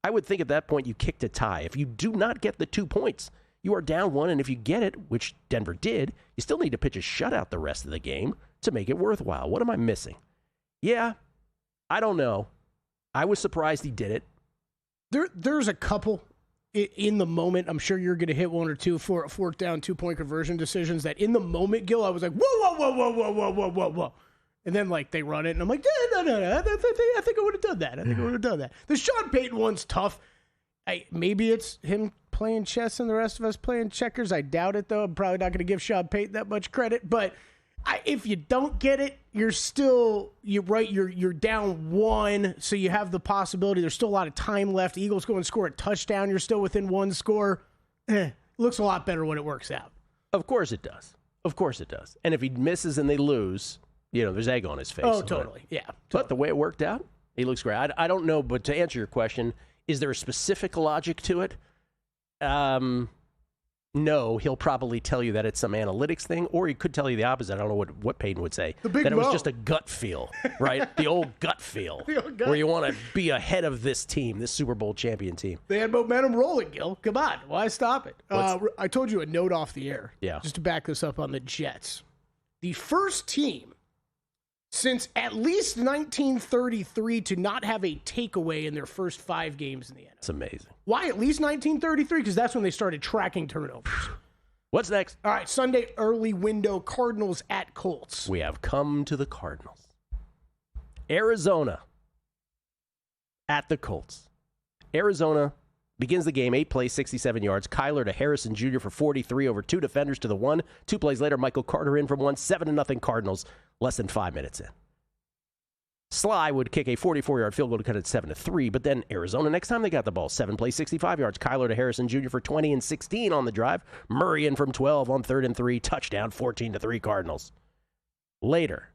I would think at that point you kicked a tie. If you do not get the 2 points, you are down 1, and if you get it, which Denver did, you still need to pitch a shutout the rest of the game to make it worthwhile. What am I missing? Yeah, I don't know. I was surprised he did it. There's a couple in the moment. I'm sure you're going to hit 1 or 2 for 4th down 2-point conversion decisions that in the moment, Gil, I was like, whoa. And then, like, they run it, and I'm like, no. I think I would have done that. The Sean Payton one's tough. Maybe it's him playing chess and the rest of us playing checkers. I doubt it, though. I'm probably not going to give Sean Payton that much credit. But if you don't get it, you're down 1, so you have the possibility. There's still a lot of time left. The Eagles go and score a touchdown. You're still within 1 score. Looks a lot better when it works out. Of course it does. And if he misses and they lose, there's egg on his face. Oh, totally. Yeah. Totally. But the way it worked out, he looks great. I don't know, but to answer your question, is there a specific logic to it? No, he'll probably tell you that it's some analytics thing, or he could tell you the opposite. I don't know what Payton would say. That it was just a gut feel, right? The old gut feel, where you want to be ahead of this team, this Super Bowl champion team. They had momentum rolling, Gil. Come on. Why stop it? I told you a note off the air. Yeah. Just to back this up on the Jets. The first team since at least 1933 to not have a takeaway in their first 5 games in the NFL. It's amazing. Why at least 1933? Because that's when they started tracking turnovers. What's next? All right, Sunday early window, Cardinals at Colts. We have come to the Cardinals. Arizona at the Colts. Arizona Begins the game, 8 plays, 67 yards. Kyler to Harrison Jr. for 43 over 2 defenders to the 1. 2 plays later, Michael Carter in from 1. 7-0 Cardinals, less than 5 minutes in. Sly would kick a 44-yard field goal to cut it 7-3, but then Arizona, next time they got the ball, 7 plays, 65 yards. Kyler to Harrison Jr. for 20 and 16 on the drive. Murray in from 12 on 3rd and 3. Touchdown, 14-3 Cardinals. Later,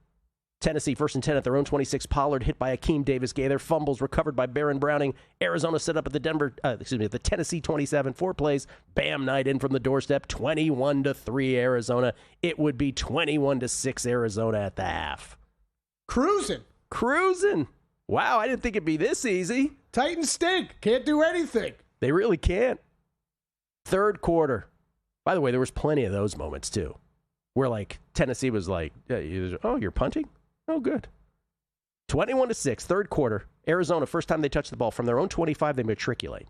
Tennessee 1st and 10 at their own 26. Pollard hit by Akeem Davis-Gaither. Fumbles recovered by Baron Browning. Arizona set up at the Tennessee 27. 4 plays. Bam Knight in from the doorstep. 21-3 Arizona. It would be 21-6 Arizona at the half. Cruising. Wow, I didn't think it'd be this easy. Titans stink. Can't do anything. They really can't. Third quarter. By the way, there was plenty of those moments, too, where, like, Tennessee was like, you're punting? Oh, good. 21-6, third quarter. Arizona, first time they touch the ball. From their own 25, they matriculate.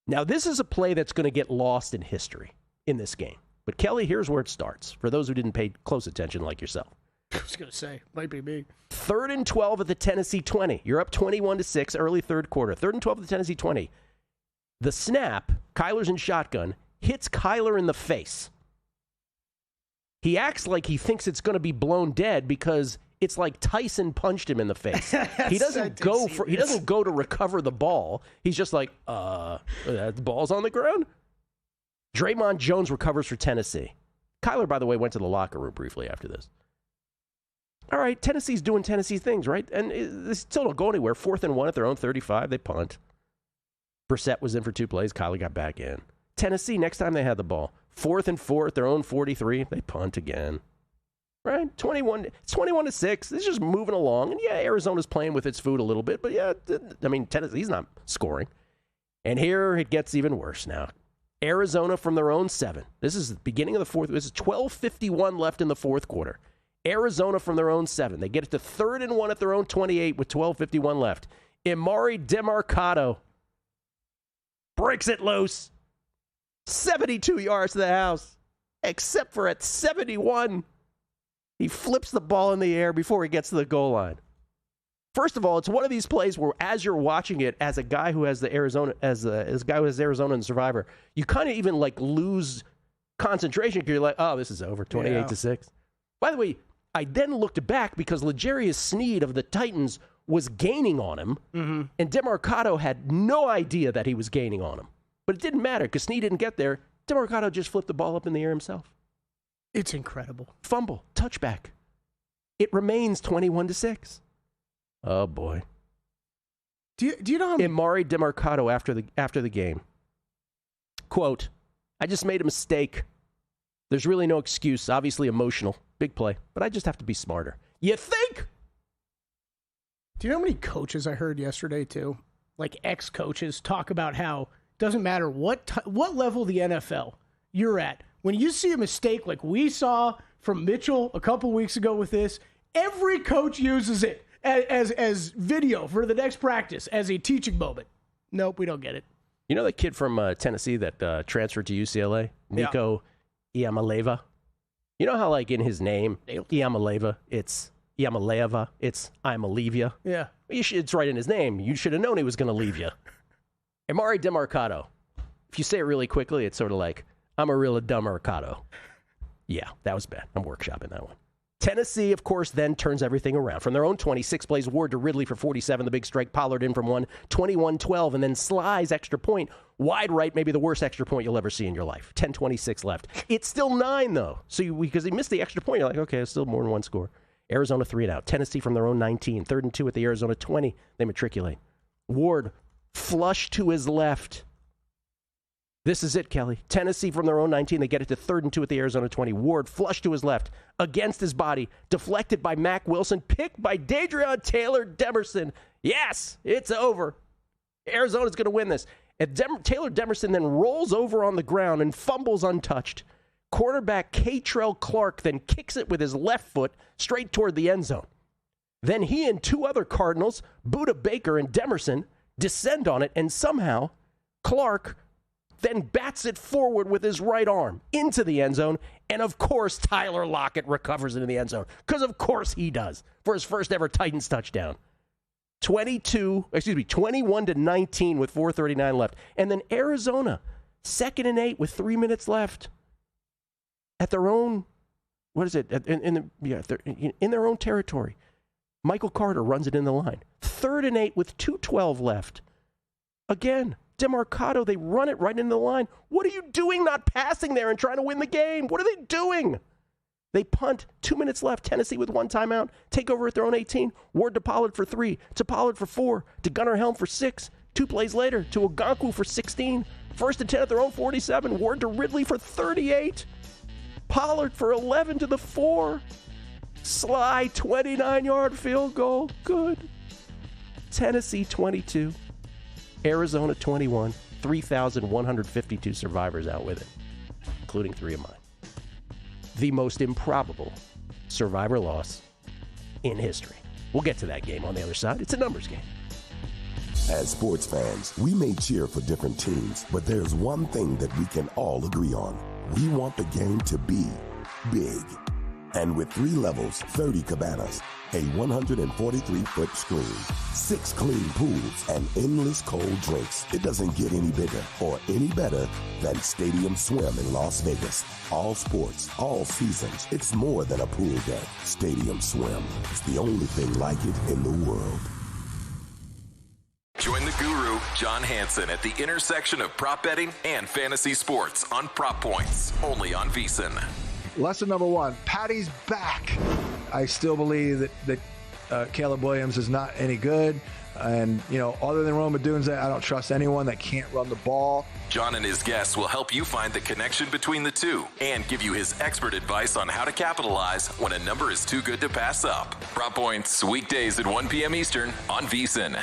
Now, this is a play that's going to get lost in history in this game. But, Kelly, here's where it starts, for those who didn't pay close attention like yourself. I was going to say, might be me. 3rd and 12 at the Tennessee 20. You're up 21-6, early third quarter. 3rd and 12 at the Tennessee 20. The snap, Kyler's in shotgun, hits Kyler in the face. He acts like he thinks it's going to be blown dead because it's like Tyson punched him in the face. He doesn't go to recover the ball. He's just like, the ball's on the ground. Draymond Jones recovers for Tennessee. Kyler, by the way, went to the locker room briefly after this. All right, Tennessee's doing Tennessee things, right? And they still don't go anywhere. 4th and 1 at their own 35. They punt. Brissett was in for 2 plays. Kyler got back in. Tennessee, next time they had the ball, 4th and 4 at their own 43. They punt again. Right? It's 21-6. This is just moving along. And, yeah, Arizona's playing with its food a little bit. But, yeah, I mean, Tennessee's not scoring. And here it gets even worse now. Arizona from their own 7. This is the beginning of the fourth. This is 12:51 left in the fourth quarter. Arizona from their own 7. They get it to 3rd and 1 at their own 28 with 12:51 left. Emari Demercado breaks it loose. 72 yards to the house, except for at 71. He flips the ball in the air before he gets to the goal line. First of all, it's one of these plays where, as you're watching it, as a guy who has the Arizona, as a guy who has Arizona and Survivor, you kind of even like lose concentration because you're like, oh, this is over, 28-6. By the way, I then looked back because L'Jarius Sneed of the Titans was gaining on him, and Demercado had no idea that he was gaining on him. But it didn't matter because Sneed didn't get there. Demercado just flipped the ball up in the air himself. It's incredible. Fumble, touchback. It remains 21-6. Oh, boy. Do you know how Emari Demercado after the game. Quote, I just made a mistake. There's really no excuse. Obviously emotional. Big play. But I just have to be smarter. You think? Do you know how many coaches I heard yesterday, too? Like ex-coaches talk about how it doesn't matter what level of the NFL you're at. When you see a mistake like we saw from Mitchell a couple weeks ago with this, every coach uses it as video for the next practice, as a teaching moment. Nope, we don't get it. You know the kid from Tennessee that transferred to UCLA? Nico Iamaleava? You know how, like, in his name, Iamaleava, it's Iamaleava, it's I'm a leave ya? Yeah. It's right in his name. You should have known he was going to leave you. Emari Demercado. If you say it really quickly, it's sort of like, I'm a real Demercado. Yeah, that was bad. I'm workshopping that one. Tennessee, of course, then turns everything around. From their own 26 plays, Ward to Ridley for 47, the big strike, Pollard in from 1, 21-12, and then Sly's extra point, wide right, maybe the worst extra point you'll ever see in your life. 10:26 left. It's still 9, though. So because he missed the extra point, you're like, okay, it's still more than one score. Arizona 3 and out. Tennessee from their own 19, 3rd and 2 at the Arizona 20. They matriculate. Ward, flush to his left. This is it, Kelly. Tennessee from their own 19. They get it to 3rd and 2 at the Arizona 20. Ward, flush to his left, against his body, deflected by Mack Wilson, picked by Dadrion Taylor Demerson. Yes, it's over. Arizona's going to win this. And Taylor Demerson then rolls over on the ground and fumbles untouched. Quarterback Keitrell Clark then kicks it with his left foot straight toward the end zone. Then he and 2 other Cardinals, Budda Baker and Demerson, descend on it, and somehow Clark then bats it forward with his right arm into the end zone. And, of course, Tyler Lockett recovers into the end zone. Because, of course, he does for his first ever Titans touchdown. 21-19 with 4:39 left. And then Arizona, 2nd and 8 with 3 minutes left at their own, in their own territory. Michael Carter runs it in the line. 3rd and 8 with 2:12 left. Again, DeMarcado, they run it right into the line. What are you doing not passing there and trying to win the game? What are they doing? They punt, 2 minutes left. Tennessee with 1 timeout. Take over at their own 18. Ward to Pollard for 3. To Pollard for 4. To Gunnar Helm for 6. 2 plays later, to Ogankwu for 16. 1st and 10 at their own 47. Ward to Ridley for 38. Pollard for 11 to the 4. Sly, 29-yard field goal. Good. Tennessee, 22. Arizona, 21. 3,152 survivors out with it, including 3 of mine. The most improbable survivor loss in history. We'll get to that game on the other side. It's a numbers game. As sports fans, we may cheer for different teams, but there's one thing that we can all agree on. We want the game to be big. And with 3 levels, 30 cabanas, a 143-foot screen, 6 clean pools, and endless cold drinks, it doesn't get any bigger or any better than Stadium Swim in Las Vegas. All sports, all seasons. It's more than a pool deck. Stadium Swim. It's the only thing like it in the world. Join the guru, John Hansen, at the intersection of prop betting and fantasy sports on Prop Points, only on VSiN. Lesson number 1, Patty's back. I still believe that Caleb Williams is not any good. And, other than Rome Odunze, I don't trust anyone that can't run the ball. John and his guests will help you find the connection between the two and give you his expert advice on how to capitalize when a number is too good to pass up. Prop Points, weekdays at 1 p.m. Eastern on VSiN.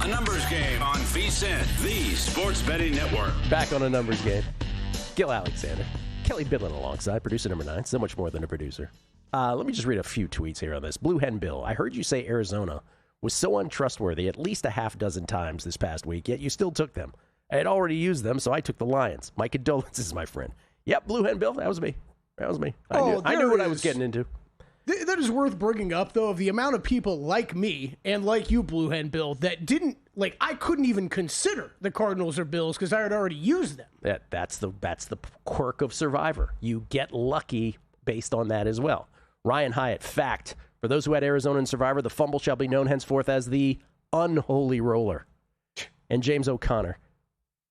A numbers game on VSiN, the sports betting network. Back on a numbers game. Gil Alexander. Kelly Bidlin alongside, producer number 9. So much more than a producer. Let me just read a few tweets here on this. Blue Hen Bill, I heard you say Arizona was so untrustworthy at least a half dozen times this past week, yet you still took them. I had already used them, so I took the Lions. My condolences, my friend. Yep, Blue Hen Bill, that was me. That was me. I knew what I was getting into. That is worth bringing up, though, of the amount of people like me and like you, Blue Hen Bill, that didn't, I couldn't even consider the Cardinals or Bills because I had already used them. That's the quirk of Survivor. You get lucky based on that as well. Ryan Hyatt, fact. For those who had Arizona in Survivor, the fumble shall be known henceforth as the unholy roller. And James O'Connor,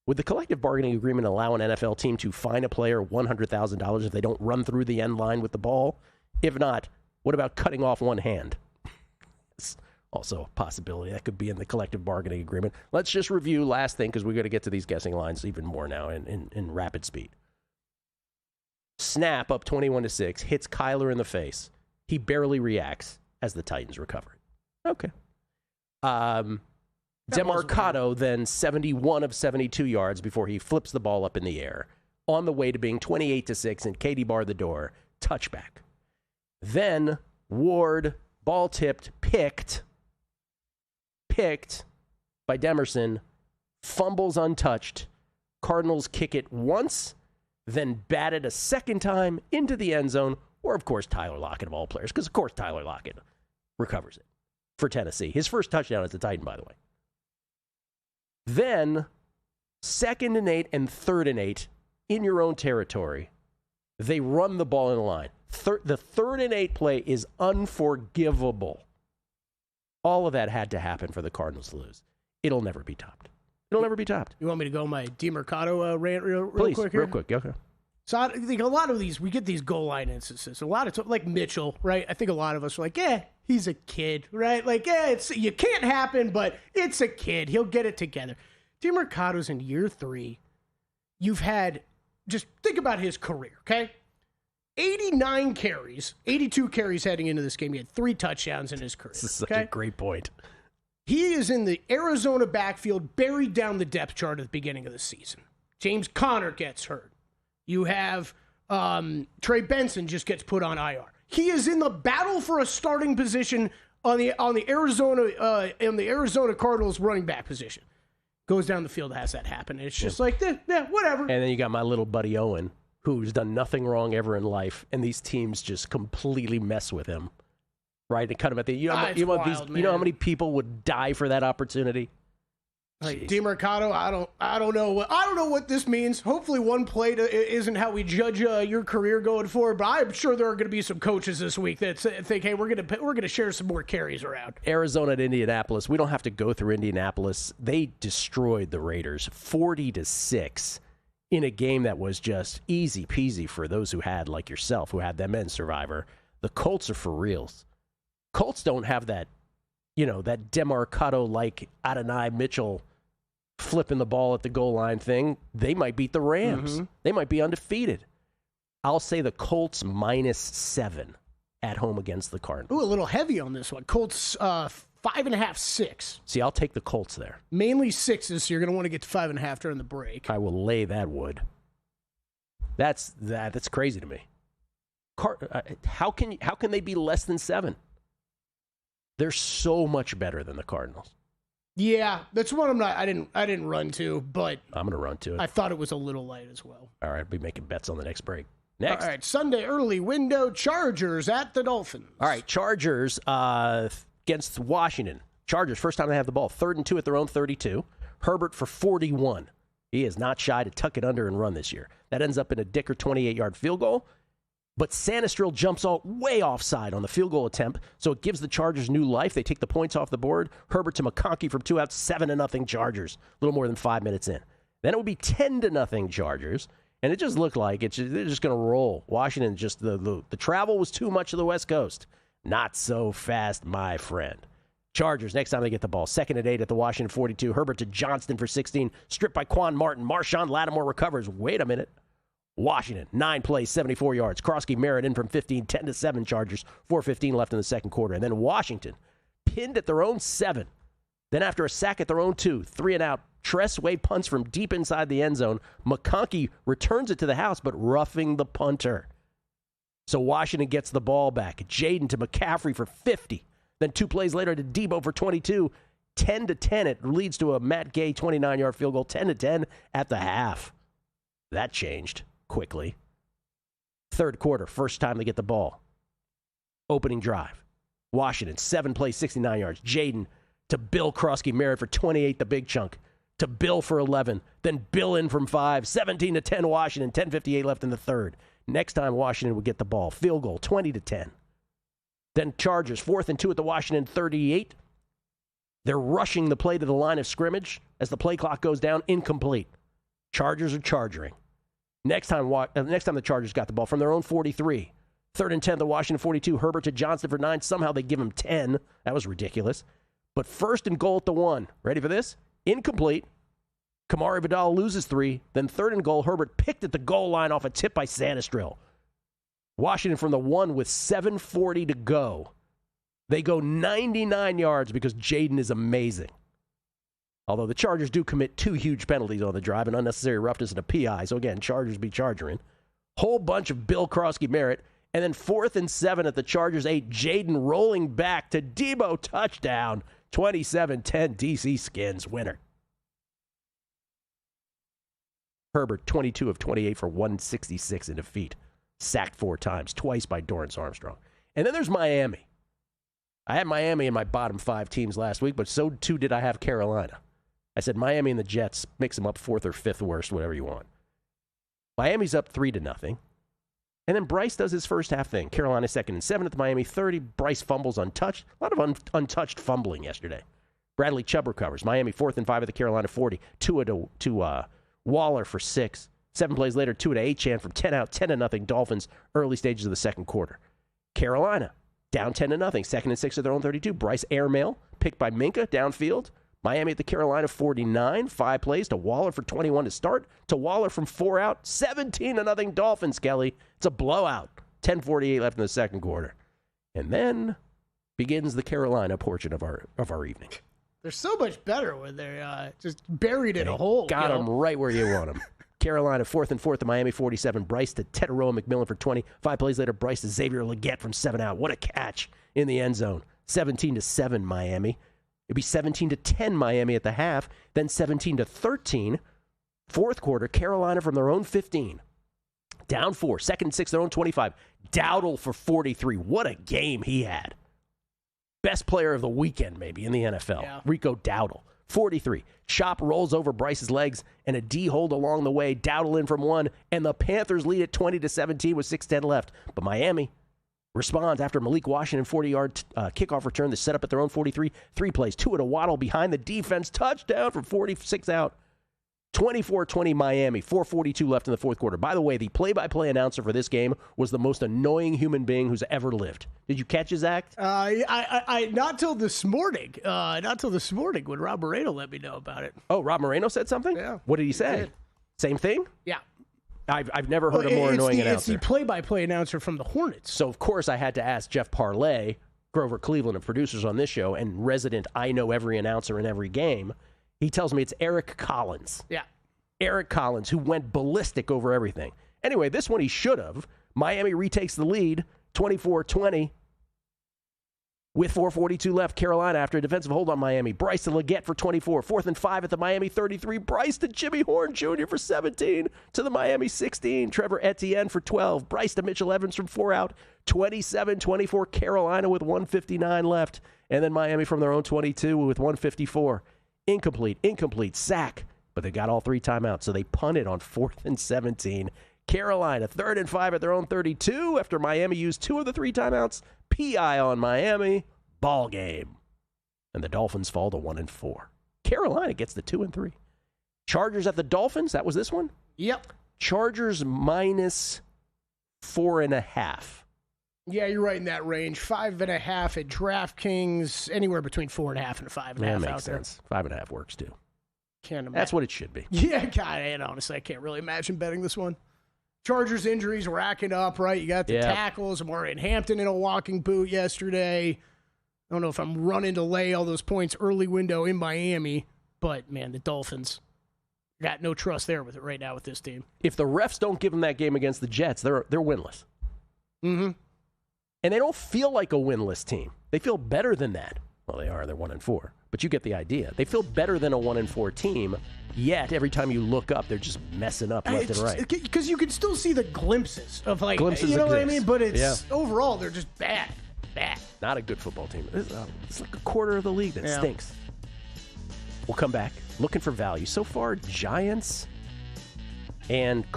would the collective bargaining agreement allow an NFL team to fine a player $100,000 if they don't run through the end line with the ball? If not, what about cutting off one hand? It's also a possibility. That could be in the collective bargaining agreement. Let's just review last thing because we're going to get to these guessing lines even more now in rapid speed. Snap up 21-6, hits Kyler in the face. He barely reacts as the Titans recover. Okay. Demarcado then 71 of 72 yards before he flips the ball up in the air on the way to being 28-6 and Katie bar the door, touchback. Then Ward, ball tipped, picked by Demerson, fumbles untouched. Cardinals kick it once, then bat it a second time into the end zone, or of course Tyler Lockett of all players, because of course Tyler Lockett recovers it for Tennessee. His first touchdown as a Titan, by the way. Then 2nd and 8 and 3rd and 8 in your own territory. They run the ball in the line. The 3rd and 8 play is unforgivable. All of that had to happen for the Cardinals to lose. It'll never be topped. It'll never be topped. You want me to go my Demarcado rant real Please, quick here? real quick. Okay. So I think a lot of these, we get these goal line instances. A lot of like Mitchell, right? I think a lot of us are like, he's a kid, right? Like, you can't happen, but it's a kid. He'll get it together. Demarcado's in year 3. You've had, just think about his career, okay? 89 carries, 82 carries heading into this game. He had 3 touchdowns in his career. This is such a great point. He is in the Arizona backfield, buried down the depth chart at the beginning of the season. James Conner gets hurt. You have Trey Benson just gets put on IR. He is in the battle for a starting position on the Arizona Cardinals running back position. Goes down the field, has that happen. And it's just like, whatever. And then you got my little buddy Owen, who's done nothing wrong ever in life, and these teams just completely mess with him. Right? And cut him at the you know how many people would die for that opportunity? Like Demarcado, I don't know what this means. Hopefully one play isn't how we judge your career going forward, but I'm sure there are going to be some coaches this week that think, hey, we're going to share some more carries around. Arizona at Indianapolis. We don't have to go through Indianapolis. They destroyed the Raiders 40-6 in a game that was just easy peasy for those who had, like yourself, who had them in Survivor. The Colts are for reals. Colts don't have that, that Demarcado-like Adonai Mitchell flipping the ball at the goal line thing. They might beat the Rams. Mm-hmm. They might be undefeated. I'll say the Colts -7 at home against the Cardinals. Ooh, a little heavy on this one. Colts 5.5, 6. See, I'll take the Colts there. Mainly 6s, so you're going to want to get to 5.5 during the break. I will lay that wood. That's crazy to me. How can they be less than 7? They're so much better than the Cardinals. Yeah, that's one I didn't run to, but I'm going to run to it. I thought it was a little light as well. All right, I'll be making bets on the next break. Next. All right, Sunday early window, Chargers at the Dolphins. All right, Chargers against Washington. Chargers, first time they have the ball. 3rd and 2 at their own 32. Herbert for 41. He is not shy to tuck it under and run this year. That ends up in a Dicker 28-yard field goal. But Sanistril jumps all way offside on the field goal attempt, so it gives the Chargers new life. They take the points off the board. Herbert to McConkey from 2 outs, 7-0 Chargers. A little more than 5 minutes in. Then it would be 10-0 Chargers, and it just looked like they're just going to roll. Washington, just the travel was too much of the West Coast. Not so fast, my friend. Chargers, next time they get the ball. 2nd and 8 at the Washington 42. Herbert to Johnston for 16. Stripped by Quan Martin. Marshawn Lattimore recovers. Wait a minute. Washington, 9 plays, 74 yards. Krosky Merritt in from 15, 10-7 Chargers, 4:15 left in the second quarter. And then Washington, pinned at their own 7. Then after a sack at their own 2, 3 and out, Tressway punts from deep inside the end zone. McConkey returns it to the house, but roughing the punter. So Washington gets the ball back. Jaden to McCaffrey for 50. Then 2 plays later to Debo for 22. 10-10. It leads to a Matt Gay 29-yard field goal. 10-10 at the half. That changed quickly. Third quarter, first time they get the ball. Opening drive. Washington, 7 plays, 69 yards. Jaden to Bill Krosky-Merritt for 28, the big chunk. To Bill for 11. Then Bill in from 5. 17-10 Washington. 10:58 left in the third. Next time Washington would get the ball. Field goal, 20-10. Then Chargers, 4th and 2 at the Washington 38. They're rushing the play to the line of scrimmage. As the play clock goes down, incomplete. Chargers are charging. Next time the Chargers got the ball from their own 43. 3rd and 10, the Washington 42. Herbert to Johnston for 9. Somehow they give him 10. That was ridiculous. But 1st and goal at the 1. Ready for this? Incomplete. Kamari Vidal loses 3. Then 3rd and goal. Herbert picked at the goal line off a tip by Sanistrill. Washington from the 1 with 7:40 to go. They go 99 yards because Jaden is amazing. Although the Chargers do commit 2 huge penalties on the drive, an unnecessary roughness and a PI. So again, Chargers be charging. Whole bunch of Bill Krosky-Merritt. And then 4th and 7 at the Chargers 8. Jaden rolling back to Debo, touchdown. 27-10 DC Skins winner. Herbert, 22 of 28 for 166 in defeat. Sacked 4 times, twice by Dorrance Armstrong. And then there's Miami. I had Miami in my bottom 5 teams last week, but so too did I have Carolina. I said Miami and the Jets, mix them up 4th or 5th worst, whatever you want. Miami's up 3-0. And then Bryce does his first half thing. Carolina 2nd and 7 at the Miami 30. Bryce fumbles untouched. A lot of untouched fumbling yesterday. Bradley Chubb recovers. Miami 4th and 5 at the Carolina 40. Tua to Waller for 6. 7 plays later, Tua to Achane from 10 out. 10-0 Dolphins, early stages of the second quarter. Carolina down 10-0. 2nd and 6 at their own 32. Bryce airmail picked by Minka downfield. Miami at the Carolina 49. 5 plays to Waller for 21 to start. To Waller from 4 out. 17-0 Dolphins, Kelly. It's a blowout. 10:48 left in the second quarter. And then begins the Carolina portion of our evening. They're so much better when they're just buried in a hole. Got them right where you want them. Carolina 4th and 4 to Miami 47. Bryce to Tetaroa McMillan for 20. 5 plays later, Bryce to Xavier Legette from 7 out. What a catch in the end zone. 17-7 Miami. It'd be 17-10 Miami at the half, then 17-13. Fourth quarter, Carolina from their own 15. Down 4, 2nd and 6, their own 25. Dowdle for 43. What a game he had. Best player of the weekend, maybe, in the NFL. Yeah. Rico Dowdle, 43. Chop rolls over Bryce's legs, and a D-hold along the way. Dowdle in from 1, and the Panthers lead at 20-17 with 6:10 left. But Miami responds after Malik Washington 40-yard kickoff return. They set up at their own 43. 3 plays, 2 at a Waddle behind the defense. Touchdown from 46 out. 24-20 Miami. 4:42 left in the fourth quarter. By the way, the play-by-play announcer for this game was the most annoying human being who's ever lived. Did you catch his act? I not till this morning. Not till this morning when Rob Moreno let me know about it. Oh, Rob Moreno said something? Yeah. What did he say? Same thing? Yeah. I've never heard a more annoying announcer. It's the play-by-play announcer from the Hornets. So, of course, I had to ask Jeff Parlay, Grover Cleveland, of producers on this show, and resident I know every announcer in every game. He tells me it's Eric Collins. Yeah. Eric Collins, who went ballistic over everything. Anyway, this one he should have. Miami retakes the lead, 24-20. With 4:42 left, Carolina after a defensive hold on Miami. Bryce to Legette for 24. 4th and 5 at the Miami 33. Bryce to Jimmy Horn Jr. for 17. To the Miami 16. Trevor Etienne for 12. Bryce to Mitchell Evans from 4 out. 27-24 Carolina with 1:59 left. And then Miami from their own 22 with 1:54. Incomplete, sack. But they got all 3 timeouts, so they punted on 4th and 17. Carolina, 3rd and 5 at their own 32 after Miami used 2 of the 3 timeouts. PI on Miami. Ball game. And the Dolphins fall to 1-4. Carolina gets the 2-3. Chargers at the Dolphins. That was this one? Yep. Chargers minus 4.5. Yeah, you're right in that range. 5.5 at DraftKings. Anywhere between 4.5 and 5.5 that makes out there. sense. 5.5 works too. Can't imagine. That's what it should be. Yeah, God, and honestly, I can't really imagine betting this one. Chargers injuries racking up, right? You got the tackles. Amarian Hampton in a walking boot yesterday. I don't know if I'm running to lay all those points early window in Miami, but, man, the Dolphins got no trust there with it right now with this team. If the refs don't give them that game against the Jets, they're winless. Mm-hmm. And they don't feel like a winless team. They feel better than that. Well, they are. They're 1-4. But you get the idea. They feel better than a 1-4 team, yet every time you look up, they're just messing up left and right. Because you can still see the glimpses of, like, Glimpses you know what I exist. mean? But it's overall, they're just bad. Not a good football team. It's like a quarter of the league that stinks. We'll come back looking for value. So far, Giants and